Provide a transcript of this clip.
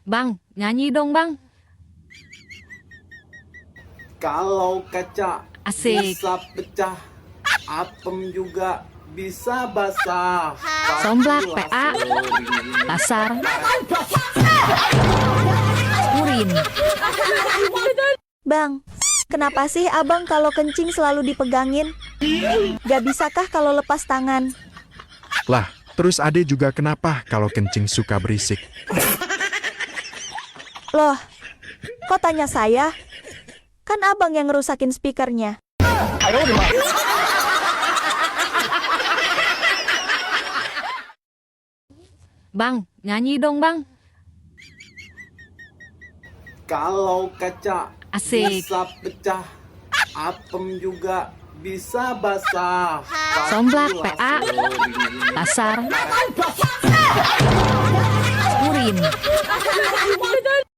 Bang, nyanyi dong bang. Kalau kaca Asik. bisa pecah, apem juga bisa basah. Somblak, Pastilah PA. sering. Pasar. Urin. Bang, kenapa sih abang kalau kencing selalu dipegangin? Gak bisakah kalau lepas tangan? Lah, terus ade juga kenapa kalau kencing suka berisik? Loh, kok tanya saya? Kan abang yang ngerusakin speakernya. Bang, nyanyi dong bang. Kalau kaca Asik. bisa pecah, apem juga bisa basah. Somblak, Pastilah PA. sering. Pasar.